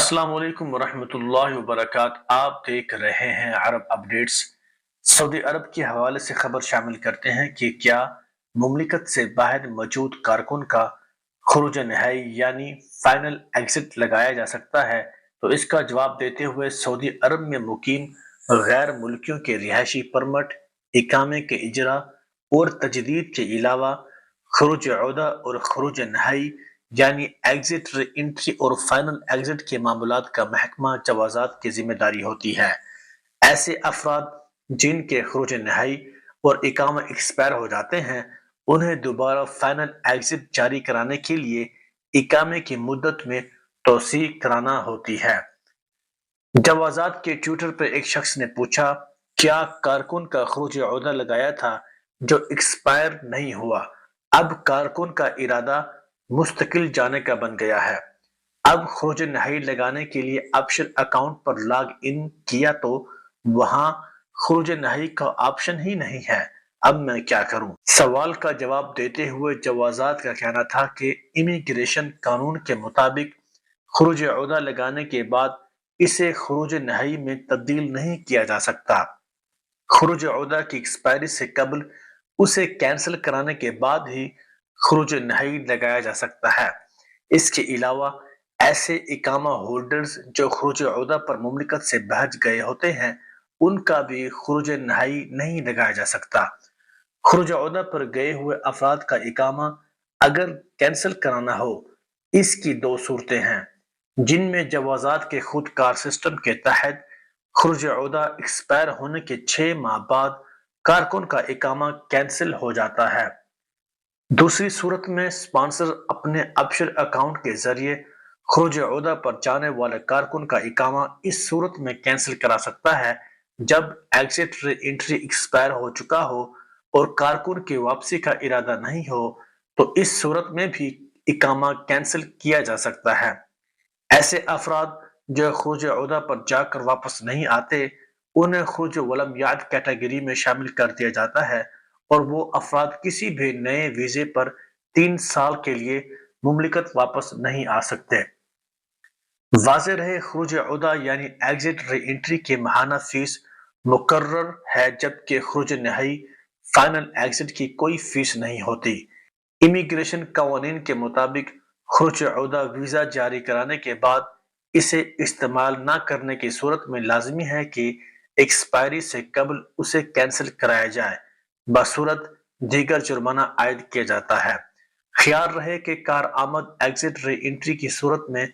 السلام علیکم ورحمۃ اللہ وبرکاتہ۔ آپ دیکھ رہے ہیں عرب اپڈیٹس۔ سعودی عرب کے حوالے سے خبر شامل کرتے ہیں کہ کیا مملکت سے باہر موجود کارکن کا خروج نہائی یعنی فائنل ایگزٹ لگایا جا سکتا ہے؟ تو اس کا جواب دیتے ہوئے سعودی عرب میں مقیم غیر ملکیوں کے رہائشی پرمٹ، اقامے کے اجرا اور تجدید کے علاوہ خروج عہدہ اور خروج نہائی یعنی ایگزٹ، ری انٹری اور فائنل ایگزٹ کے معاملات کا محکمہ جوازات کی ذمہ داری ہوتی ہے۔ ایسے افراد جن کے خروج نہائی اور اقامہ ایکسپائر ہو جاتے ہیں، انہیں دوبارہ فائنل ایگزٹ جاری کرانے کے لیے اقامے کی مدت میں توسیع کرانا ہوتی ہے۔ جوازات کے ٹویٹر پر ایک شخص نے پوچھا، کیا کارکن کا خروج عہدہ لگایا تھا جو ایکسپائر نہیں ہوا؟ اب کارکن کا ارادہ مستقل جانے کا بن گیا ہے۔ اب خروج نہائی لگانے کے لیے option account per log in کیا تو وہاں خروج نہائی کا آپشن ہی نہیں ہے۔ اب میں کیا کروں؟ سوال کا جواب دیتے ہوئے جوازات کا کہنا تھا کہ امیگریشن قانون کے مطابق خروج عہدہ لگانے کے بعد اسے خروج نہائی میں تبدیل نہیں کیا جا سکتا۔ خروج عہدہ کی ایکسپائری سے قبل اسے کینسل کرانے کے بعد ہی خروج نہائی لگایا جا سکتا ہے۔ اس کے علاوہ ایسے اقامہ ہولڈرز جو خروج عہدہ پر مملکت سے بھج گئے ہوتے ہیں، ان کا بھی خروج نہائی نہیں لگایا جا سکتا۔ خروج عہدہ پر گئے ہوئے افراد کا اقامہ اگر کینسل کرانا ہو، اس کی دو صورتیں ہیں جن میں جوازات کے خود کار سسٹم کے تحت خروج عہدہ ایکسپائر ہونے کے 6 ماہ بعد کارکن کا اقامہ کینسل ہو جاتا ہے۔ دوسری صورت میں اسپانسر اپنے آپشن اکاؤنٹ کے ذریعے خروج عہدہ پر جانے والے کارکن کا اقامہ اس صورت میں کینسل کرا سکتا ہے جب ایگزٹ، ری انٹری ایکسپائر ہو چکا ہو اور کارکن کی واپسی کا ارادہ نہیں ہو، تو اس صورت میں بھی اقامہ کینسل کیا جا سکتا ہے۔ ایسے افراد جو خروج عہدہ پر جا کر واپس نہیں آتے، انہیں خروج ولم یعد کیٹیگری میں شامل کر دیا جاتا ہے اور وہ افراد کسی بھی نئے ویزے پر 3 سال کے لیے مملکت واپس نہیں آ سکتے۔ واضح رہے، خروج عہدہ یعنی ایگزٹ، ری انٹری کی ماہانہ فیس مقرر ہے جبکہ خروج نہائی، فائنل ایگزٹ کی کوئی فیس نہیں ہوتی۔ امیگریشن قوانین کے مطابق خروج عہدہ ویزا جاری کرانے کے بعد اسے استعمال نہ کرنے کی صورت میں لازمی ہے کہ ایکسپائری سے قبل اسے کینسل کرایا جائے، بصورت دیگر جرمانہ عائد کیا جاتا ہے۔ خیال رہے کہ کارآمد ایگزٹ، ری انٹری کی صورت میں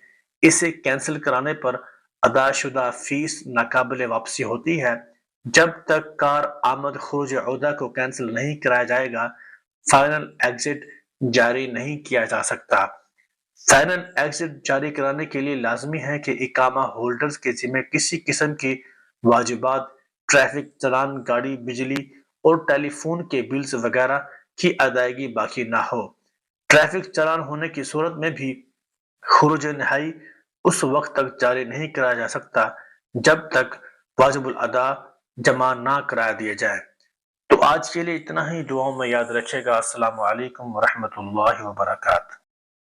اسے کینسل کرانے پر ادا شدہ فیس ناقابل واپسی ہوتی ہے۔ جب تک کارآمد خروج عہدہ کو کینسل نہیں کرایا جائے گا، فائنل ایگزٹ جاری نہیں کیا جا سکتا۔ فائنل ایگزٹ جاری کرانے کے لیے لازمی ہے کہ اقامہ ہولڈرز کے ذمہ کسی قسم کی واجبات، ٹریفک چالان، گاڑی، بجلی اور ٹیلی فون کے بلز وغیرہ کی ادائیگی باقی نہ ہو۔ ٹریفک چالان ہونے کی صورت میں بھی خروج نہائی اس وقت تک جاری نہیں کرایا جا سکتا جب تک واجب الادا جمع نہ کرا دیا جائے۔ تو آج کے لیے اتنا ہی، دعاؤں میں یاد رکھے گا۔ السلام علیکم ورحمۃ اللہ وبرکاتہ۔